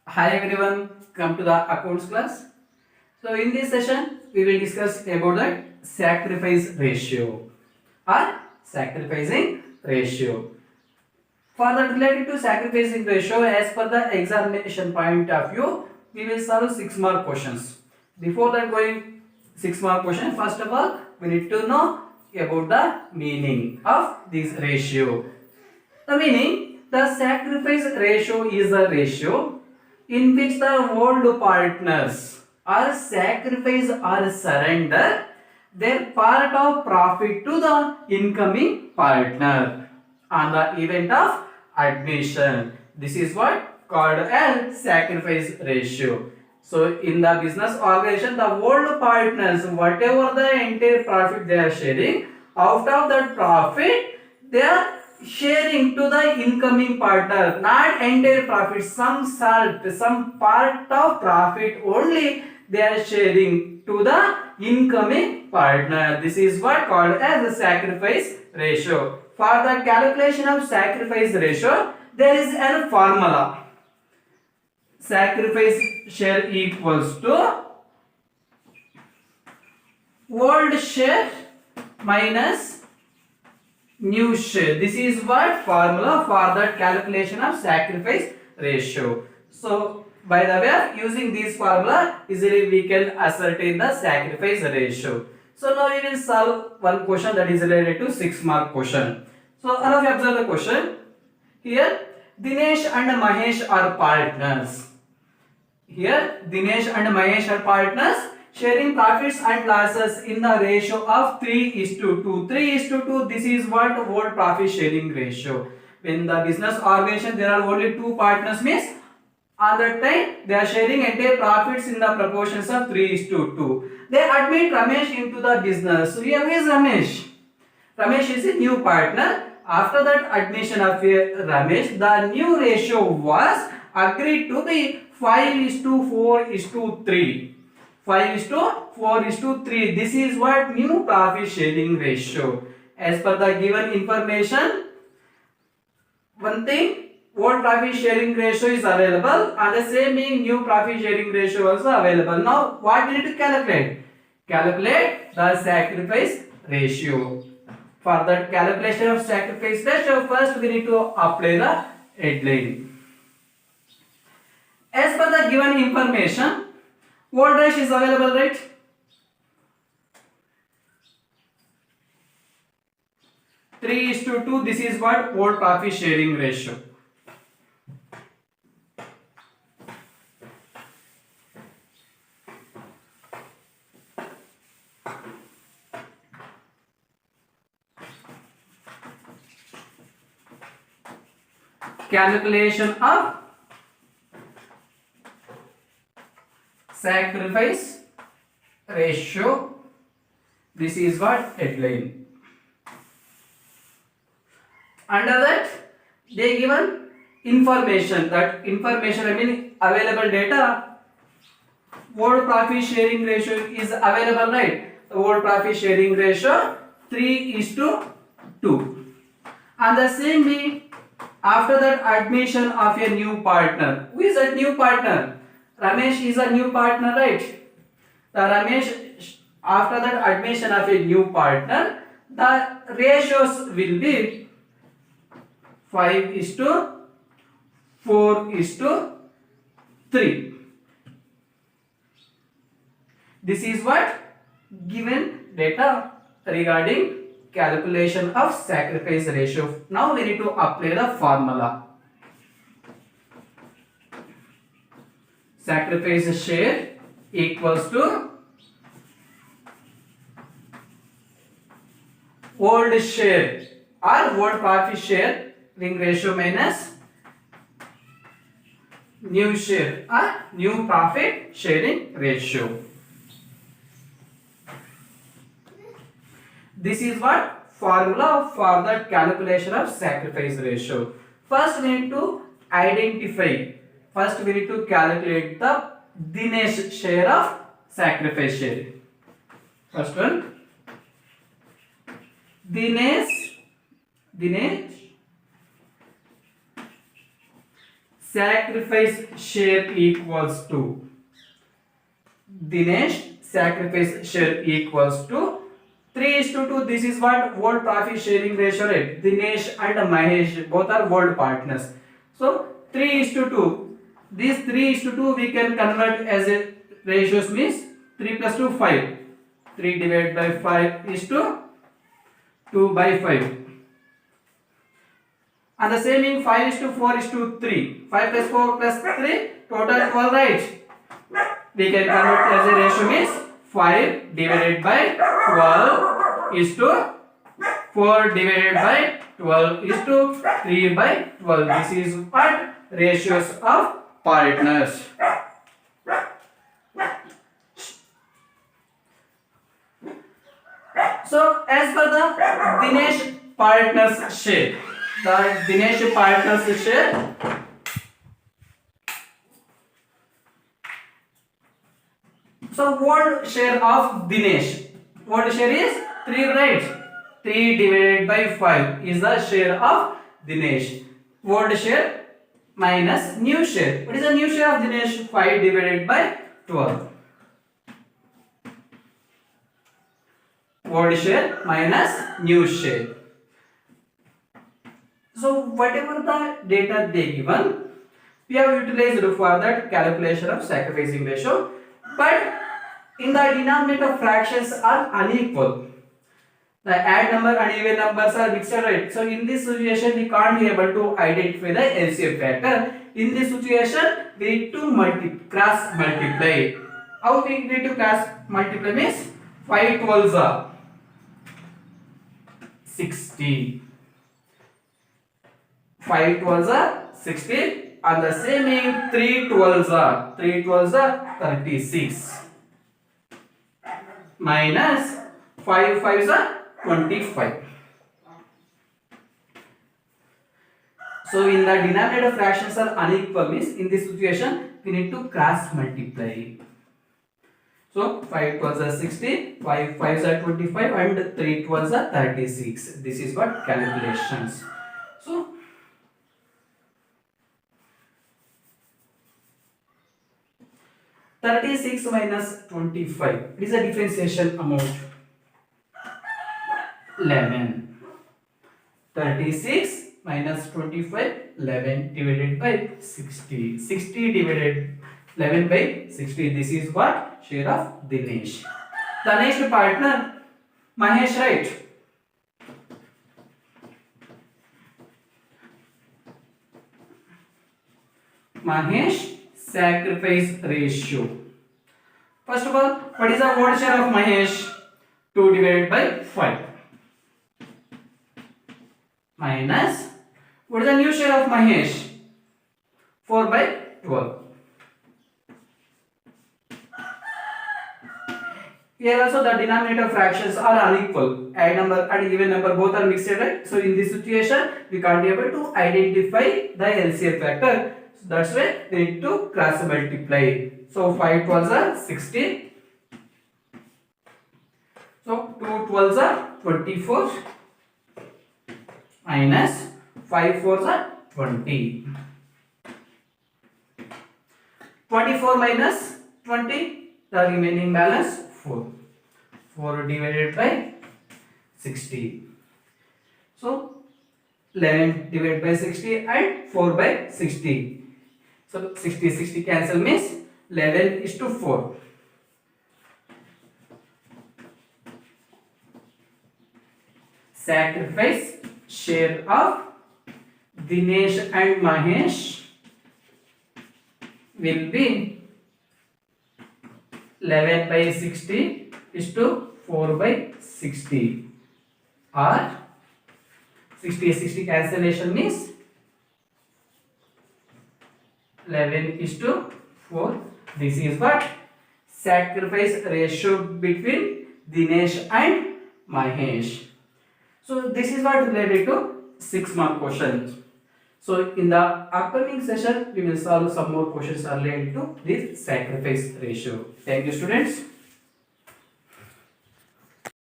Hi everyone, come to the accounts class. So in this session, we will discuss about the sacrifice ratio or sacrificing ratio. For that related to sacrificing ratio, as per the examination point of view, we will solve 6 mark questions. Before that going 6 mark question, first of all, we need to know about the meaning of this ratio. The meaning, the sacrifice ratio is a ratio in which the old partners are sacrifice or surrender their part of profit to the incoming partner on the event of admission. This is what called as sacrifice ratio. So in the business organization, the old partners, whatever the entire profit they are sharing, out of that profit, they are sharing to the incoming partner, not entire profit, some salt, some part of profit only they are sharing to the incoming partner. This is what called as the sacrifice ratio. For the calculation of sacrifice ratio, there is a formula. Sacrifice share equals to old share minus new share. This is what formula for the calculation of sacrifice ratio. So by the way of using this formula, easily we can ascertain the sacrifice ratio. So now we will solve one question that is related to 6 mark question. So all of you observe the question. Here Dinesh and Mahesh are partners. Here Dinesh and Mahesh are partners sharing profits and losses in the ratio of 3:2. 3:2, this is what whole profit sharing ratio. When the business organization there are only two partners means on that time they are sharing entire profits in the proportions of 3:2. They admit Ramesh into the business. So here is Ramesh. Ramesh is a new partner. After that admission of Ramesh, the new ratio was agreed to be 5:4:3. 5:4:3. This is what new profit sharing ratio. As per the given information, one thing, old profit sharing ratio is available and the same being new profit sharing ratio also available. Now what we need to calculate? Calculate the sacrifice ratio. For that calculation of sacrifice ratio, first we need to apply the headline. As per the given information, old ratio is available, right? 3:2, this is what old profit sharing ratio. Calculation of sacrifice ratio. This is what headline. Under that, they given information. That information, I mean available data. Old profit sharing ratio is available, right? The old profit sharing ratio 3:2. And the same be after that admission of a new partner. Who is that new partner? Ramesh is a new partner, right? The Ramesh, after that admission of a new partner, the ratios will be 5:4:3. This is what given data regarding calculation of sacrifice ratio. Now we need to apply the formula. Sacrifice share equals to old share or old profit sharing ratio minus new share or new profit sharing ratio. This is what formula for the calculation of sacrifice ratio. First we need to identify. First we need to calculate the Dinesh share of sacrifice share. First one. Dinesh sacrifice share equals to Dinesh sacrifice share equals to 3:2. This is what world profit sharing ratio rate. Dinesh and Mahesh both are world partners. So 3:2. This 3:2 we can convert as a ratios means 3 plus 2 5. 3 divided by 5 is to 2 by 5. And the same in 5:4:3. 5 plus 4 plus 3 total 12, right? We can convert as a ratio means 5 divided by 12 is to 4 divided by 12 is to 3 by 12. This is what ratios of partners. So as per the Dinesh partners share, the Dinesh partners share, so world share of Dinesh, world share is 3, right? 3 divided by 5 is the share of Dinesh. World share minus new share. What is the new share of Dinesh? 5 divided by 12. World share minus new share. So whatever the data they given, we have utilized for that calculation of sacrificing ratio. But in the denominator fractions are unequal. The odd number and even numbers are mixed, right? So in this situation we can't be able to identify the LCM factor. In this situation we need to cross multiply. How we need to cross multiply means 5 12s are 60. 5 12s are 60 and the same in 3 12s are 36 minus 5 5s are 25. So in the denominator fractions are unequal means in this situation we need to cross multiply. So 5 12s are 60, 5 5s are 25 and 3 12s are 36. This is what calculations. So 36 minus 25, it is a differentiation amount 11. 36 minus 25, 11 divided by 60. 60 divided 11 by 60. This is what share of Dinesh. The next partner Mahesh, right? Mahesh sacrifice ratio. First of all, what is the world share of Mahesh? 2 divided by 5 minus what is the new share of Mahesh? 4 by 12. Here also the denominator fractions are unequal. Odd number and even number both are mixed, right? So in this situation we can't be able to identify the LCM factor. So that's why we need to cross multiply. So 5 12s are 60. So 2 12s are 24 minus 5 4s are 20. 24 minus 20, the remaining balance 4. 4 divided by 60. So 11 divided by 60 and 4 by 60. So 60 cancel means 11 is to 4. Sacrifice share of Dinesh and Mahesh will be 11 by 60 is to 4 by 60 or 60 cancellation means 11 is to 4. This is what sacrifice ratio between Dinesh and Mahesh. So this is what related to 6-mark questions. So in the upcoming session we will solve some more questions related to this sacrifice ratio. Thank you, students.